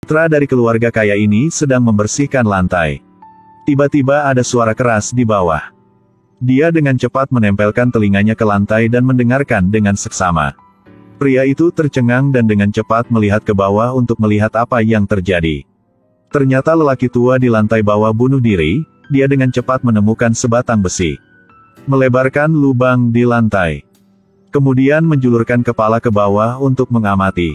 Putra dari keluarga kaya ini sedang membersihkan lantai. Tiba-tiba ada suara keras di bawah. Dia dengan cepat menempelkan telinganya ke lantai dan mendengarkan dengan seksama. Pria itu tercengang dan dengan cepat melihat ke bawah untuk melihat apa yang terjadi. Ternyata lelaki tua di lantai bawah bunuh diri. Dia dengan cepat menemukan sebatang besi, melebarkan lubang di lantai. Kemudian menjulurkan kepala ke bawah untuk mengamati.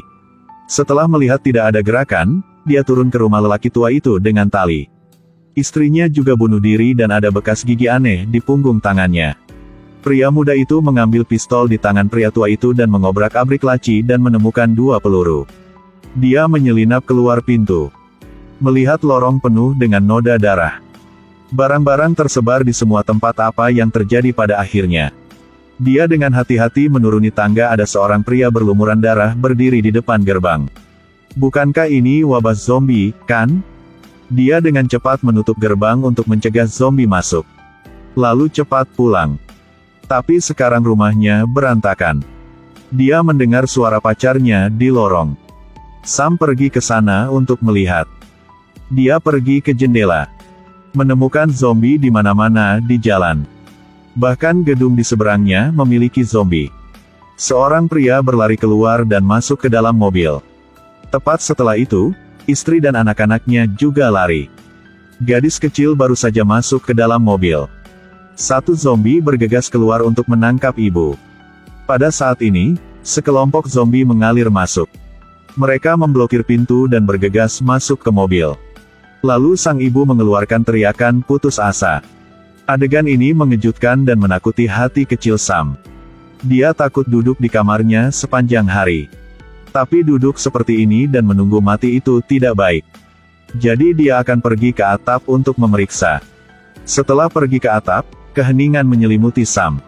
Setelah melihat tidak ada gerakan, dia turun ke rumah lelaki tua itu dengan tali. Istrinya juga bunuh diri dan ada bekas gigi aneh di punggung tangannya. Pria muda itu mengambil pistol di tangan pria tua itu dan mengobrak-abrik laci dan menemukan 2 peluru. Dia menyelinap keluar pintu. Melihat lorong penuh dengan noda darah. Barang-barang tersebar di semua tempat. Apa yang terjadi pada akhirnya? Dia dengan hati-hati menuruni tangga. Ada seorang pria berlumuran darah berdiri di depan gerbang. Bukankah ini wabah zombie, kan? Dia dengan cepat menutup gerbang untuk mencegah zombie masuk. Lalu cepat pulang. Tapi sekarang rumahnya berantakan. Dia mendengar suara pacarnya di lorong. Sam pergi ke sana untuk melihat. Dia pergi ke jendela. Menemukan zombie di mana-mana di jalan. Bahkan gedung di seberangnya memiliki zombie. Seorang pria berlari keluar dan masuk ke dalam mobil. Tepat setelah itu, istri dan anak-anaknya juga lari. Gadis kecil baru saja masuk ke dalam mobil. Satu zombie bergegas keluar untuk menangkap ibu. Pada saat ini, sekelompok zombie mengalir masuk. Mereka memblokir pintu dan bergegas masuk ke mobil. Lalu sang ibu mengeluarkan teriakan putus asa. Adegan ini mengejutkan dan menakuti hati kecil Sam. Dia takut duduk di kamarnya sepanjang hari. Tapi duduk seperti ini dan menunggu mati itu tidak baik. Jadi dia akan pergi ke atap untuk memeriksa. Setelah pergi ke atap, keheningan menyelimuti Sam.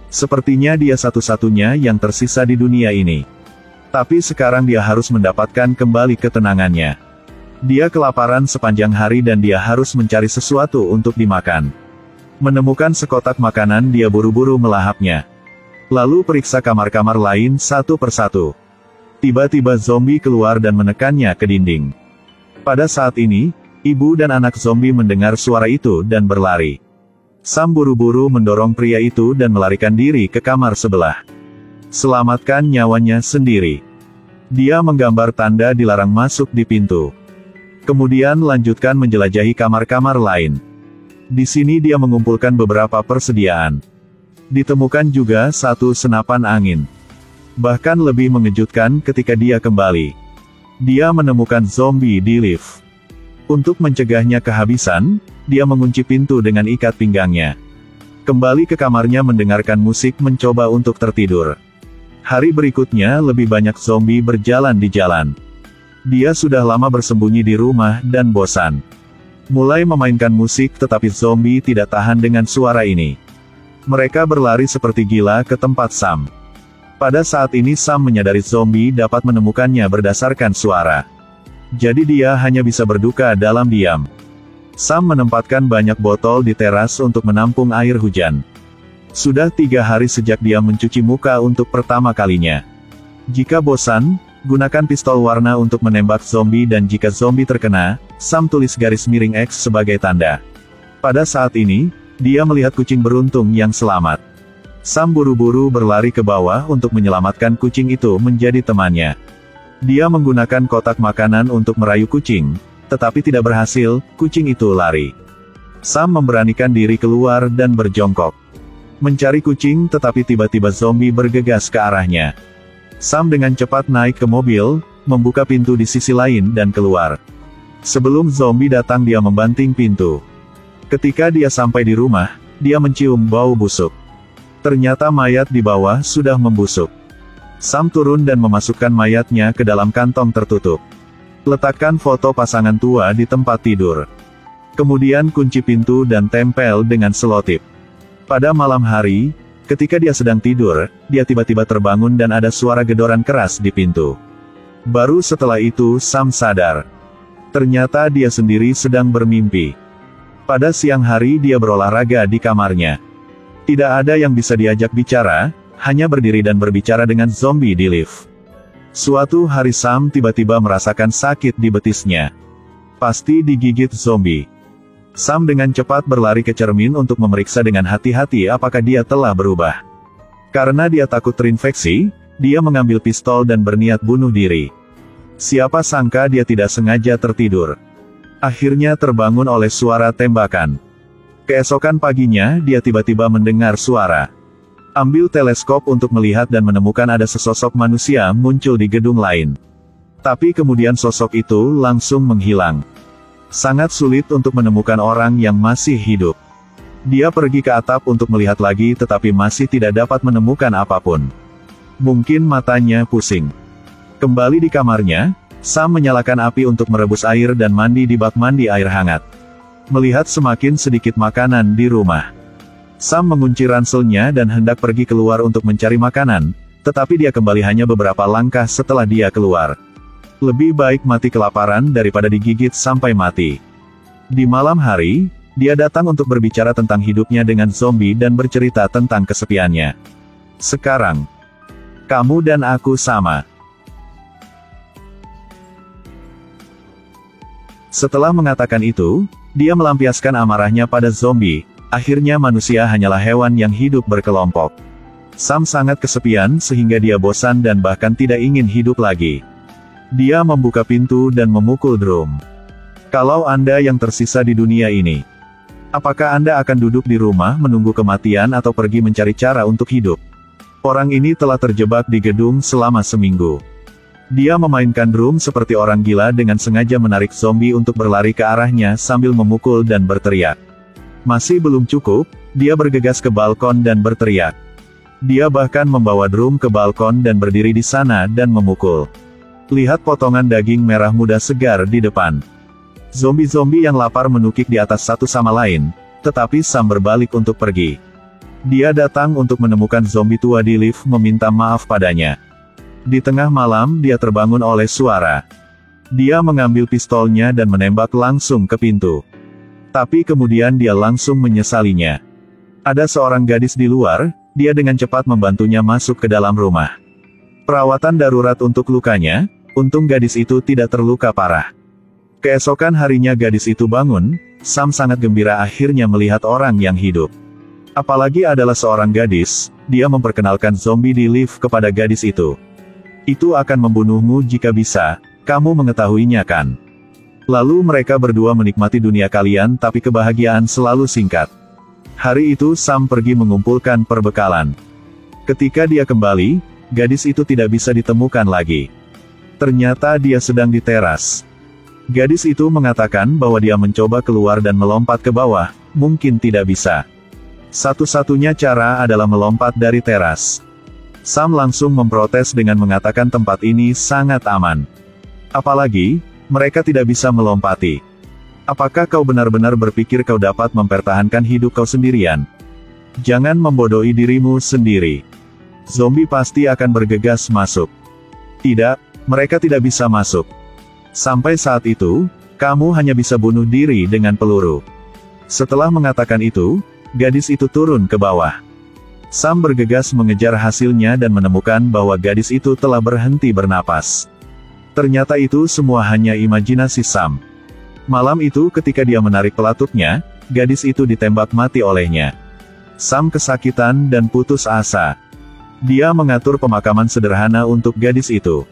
Sepertinya dia satu-satunya yang tersisa di dunia ini. Tapi sekarang dia harus mendapatkan kembali ketenangannya. Dia kelaparan sepanjang hari dan dia harus mencari sesuatu untuk dimakan. Menemukan sekotak makanan, dia buru-buru melahapnya. Lalu periksa kamar-kamar lain satu persatu. Tiba-tiba zombie keluar dan menekannya ke dinding. Pada saat ini, ibu dan anak zombie mendengar suara itu dan berlari. Sam buru-buru mendorong pria itu dan melarikan diri ke kamar sebelah. Selamatkan nyawanya sendiri. Dia menggambar tanda dilarang masuk di pintu. Kemudian lanjutkan menjelajahi kamar-kamar lain. Di sini dia mengumpulkan beberapa persediaan. Ditemukan juga satu senapan angin. Bahkan lebih mengejutkan ketika dia kembali. Dia menemukan zombie di lift. Untuk mencegahnya kehabisan, dia mengunci pintu dengan ikat pinggangnya. Kembali ke kamarnya mendengarkan musik mencoba untuk tertidur. Hari berikutnya lebih banyak zombie berjalan di jalan. Dia sudah lama bersembunyi di rumah dan bosan. Mulai memainkan musik tetapi zombie tidak tahan dengan suara ini. Mereka berlari seperti gila ke tempat Sam. Pada saat ini Sam menyadari zombie dapat menemukannya berdasarkan suara. Jadi dia hanya bisa berduka dalam diam. Sam menempatkan banyak botol di teras untuk menampung air hujan. Sudah 3 hari sejak dia mencuci muka untuk pertama kalinya. Jika bosan, gunakan pistol warna untuk menembak zombie dan jika zombie terkena, Sam tulis garis miring X sebagai tanda. Pada saat ini, dia melihat kucing beruntung yang selamat. Sam buru-buru berlari ke bawah untuk menyelamatkan kucing itu menjadi temannya. Dia menggunakan kotak makanan untuk merayu kucing, tetapi tidak berhasil, kucing itu lari. Sam memberanikan diri keluar dan berjongkok. Mencari kucing tetapi tiba-tiba zombie bergegas ke arahnya. Sam dengan cepat naik ke mobil, membuka pintu di sisi lain dan keluar. Sebelum zombie datang dia membanting pintu. Ketika dia sampai di rumah, dia mencium bau busuk. Ternyata mayat di bawah sudah membusuk. Sam turun dan memasukkan mayatnya ke dalam kantong tertutup. Letakkan foto pasangan tua di tempat tidur. Kemudian kunci pintu dan tempel dengan selotip. Pada malam hari, ketika dia sedang tidur, dia tiba-tiba terbangun dan ada suara gedoran keras di pintu. Baru setelah itu Sam sadar. Ternyata dia sendiri sedang bermimpi. Pada siang hari dia berolahraga di kamarnya. Tidak ada yang bisa diajak bicara, hanya berdiri dan berbicara dengan zombie di lift. Suatu hari Sam tiba-tiba merasakan sakit di betisnya. Pasti digigit zombie. Sam dengan cepat berlari ke cermin untuk memeriksa dengan hati-hati apakah dia telah berubah. Karena dia takut terinfeksi, dia mengambil pistol dan berniat bunuh diri. Siapa sangka dia tidak sengaja tertidur. Akhirnya terbangun oleh suara tembakan. Keesokan paginya, dia tiba-tiba mendengar suara. Ambil teleskop untuk melihat dan menemukan ada sesosok manusia muncul di gedung lain. Tapi kemudian sosok itu langsung menghilang. Sangat sulit untuk menemukan orang yang masih hidup. Dia pergi ke atap untuk melihat lagi tetapi masih tidak dapat menemukan apapun. Mungkin matanya pusing. Kembali di kamarnya, Sam menyalakan api untuk merebus air dan mandi di bak mandi air hangat. Melihat semakin sedikit makanan di rumah, Sam mengunci ranselnya dan hendak pergi keluar untuk mencari makanan, tetapi dia kembali hanya beberapa langkah setelah dia keluar. Lebih baik mati kelaparan daripada digigit sampai mati. Di malam hari, dia datang untuk berbicara tentang hidupnya dengan zombie dan bercerita tentang kesepiannya. Sekarang, kamu dan aku sama. Setelah mengatakan itu, dia melampiaskan amarahnya pada zombie. Akhirnya manusia hanyalah hewan yang hidup berkelompok. Sam sangat kesepian sehingga dia bosan dan bahkan tidak ingin hidup lagi. Dia membuka pintu dan memukul drum. Kalau Anda yang tersisa di dunia ini, apakah Anda akan duduk di rumah menunggu kematian atau pergi mencari cara untuk hidup? Orang ini telah terjebak di gedung selama seminggu. Dia memainkan drum seperti orang gila dengan sengaja menarik zombie untuk berlari ke arahnya sambil memukul dan berteriak. Masih belum cukup, dia bergegas ke balkon dan berteriak. Dia bahkan membawa drum ke balkon dan berdiri di sana dan memukul. Lihat potongan daging merah muda segar di depan. Zombie-zombie yang lapar menukik di atas satu sama lain, tetapi Sam berbalik untuk pergi. Dia datang untuk menemukan zombie tua di lift meminta maaf padanya. Di tengah malam dia terbangun oleh suara. Dia mengambil pistolnya dan menembak langsung ke pintu. Tapi kemudian dia langsung menyesalinya. Ada seorang gadis di luar, dia dengan cepat membantunya masuk ke dalam rumah. Perawatan darurat untuk lukanya, untung gadis itu tidak terluka parah. Keesokan harinya gadis itu bangun, Sam sangat gembira akhirnya melihat orang yang hidup. Apalagi adalah seorang gadis, dia memperkenalkan zombie di lift kepada gadis itu. Itu akan membunuhmu jika bisa, kamu mengetahuinya kan? Lalu mereka berdua menikmati dunia kalian tapi kebahagiaan selalu singkat. Hari itu Sam pergi mengumpulkan perbekalan. Ketika dia kembali, gadis itu tidak bisa ditemukan lagi. Ternyata dia sedang di teras. Gadis itu mengatakan bahwa dia mencoba keluar dan melompat ke bawah, mungkin tidak bisa. Satu-satunya cara adalah melompat dari teras. Sam langsung memprotes dengan mengatakan tempat ini sangat aman. Apalagi, mereka tidak bisa melompati. Apakah kau benar-benar berpikir kau dapat mempertahankan hidup kau sendirian? Jangan membodohi dirimu sendiri. Zombie pasti akan bergegas masuk. Tidak, mereka tidak bisa masuk. Sampai saat itu, kamu hanya bisa bunuh diri dengan peluru. Setelah mengatakan itu, gadis itu turun ke bawah. Sam bergegas mengejar hasilnya dan menemukan bahwa gadis itu telah berhenti bernapas. Ternyata itu semua hanya imajinasi Sam. Malam itu ketika dia menarik pelatutnya, gadis itu ditembak mati olehnya. Sam kesakitan dan putus asa. Dia mengatur pemakaman sederhana untuk gadis itu.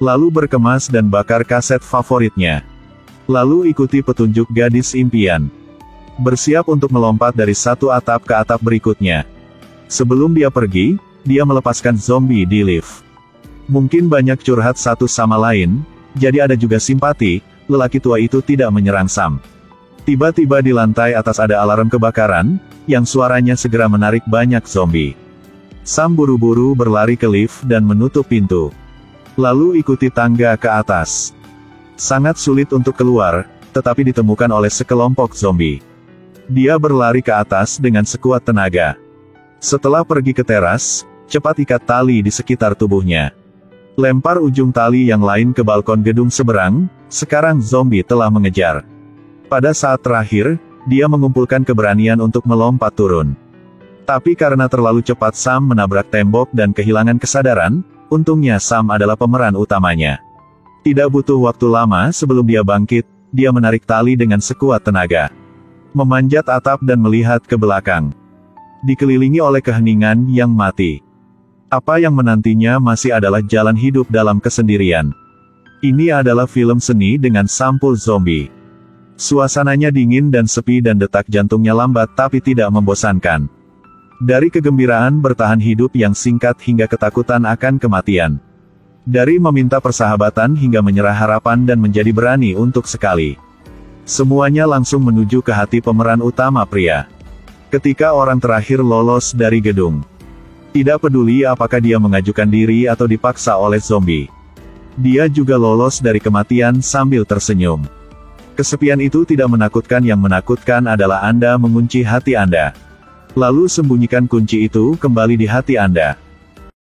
Lalu berkemas dan bakar kaset favoritnya. Lalu ikuti petunjuk gadis impian. Bersiap untuk melompat dari satu atap ke atap berikutnya. Sebelum dia pergi, dia melepaskan zombie di lift. Mungkin banyak curhat satu sama lain, jadi ada juga simpati, lelaki tua itu tidak menyerang Sam. Tiba-tiba di lantai atas ada alarm kebakaran, yang suaranya segera menarik banyak zombie. Sam buru-buru berlari ke lift dan menutup pintu. Lalu ikuti tangga ke atas. Sangat sulit untuk keluar, tetapi ditemukan oleh sekelompok zombie. Dia berlari ke atas dengan sekuat tenaga. Setelah pergi ke teras, cepat ikat tali di sekitar tubuhnya. Lempar ujung tali yang lain ke balkon gedung seberang, sekarang zombie telah mengejar. Pada saat terakhir, dia mengumpulkan keberanian untuk melompat turun. Tapi karena terlalu cepat Sam menabrak tembok dan kehilangan kesadaran, Untungnya Sam adalah pemeran utamanya. Tidak butuh waktu lama sebelum dia bangkit, dia menarik tali dengan sekuat tenaga. Memanjat atap dan melihat ke belakang. Dikelilingi oleh keheningan yang mati. Apa yang menantinya masih adalah jalan hidup dalam kesendirian. Ini adalah film seni dengan sampul zombie. Suasananya dingin dan sepi dan detak jantungnya lambat tapi tidak membosankan. Dari kegembiraan bertahan hidup yang singkat hingga ketakutan akan kematian. Dari meminta persahabatan hingga menyerah harapan dan menjadi berani untuk sekali. Semuanya langsung menuju ke hati pemeran utama pria. Ketika orang terakhir lolos dari gedung. Tidak peduli apakah dia mengajukan diri atau dipaksa oleh zombie. Dia juga lolos dari kematian sambil tersenyum. Kesepian itu tidak menakutkan, yang menakutkan adalah Anda mengunci hati Anda. Lalu sembunyikan kunci itu kembali di hati Anda.